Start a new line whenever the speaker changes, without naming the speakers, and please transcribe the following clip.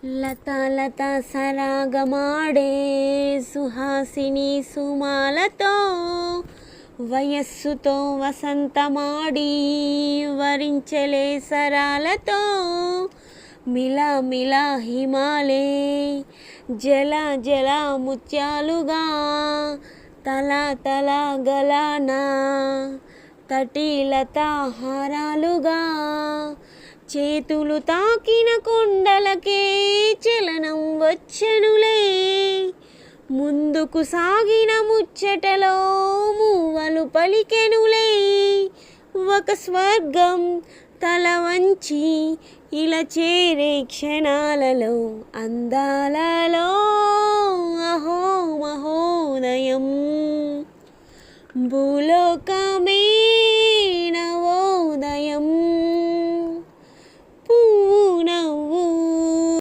లత లత సరాగమాడే సుహాసిని సుమాలతో వయస్సుతో వసంతమాడి వరించలే సరాలతో మిలా మిలా హిమాలే జల జల ముత్యాలుగా తల తల గలానా తటిలత హారాలుగా చేతులు తాకిన కొండలకే చలనం వచ్చెనులే ముందుకు సాగిన ముచ్చటలో మూవలు పలికెనులే ఒక స్వర్గం తల వంచి ఇలా చేరే క్షణాలలో అందాలలో అహో మహోదయం భూలోకమే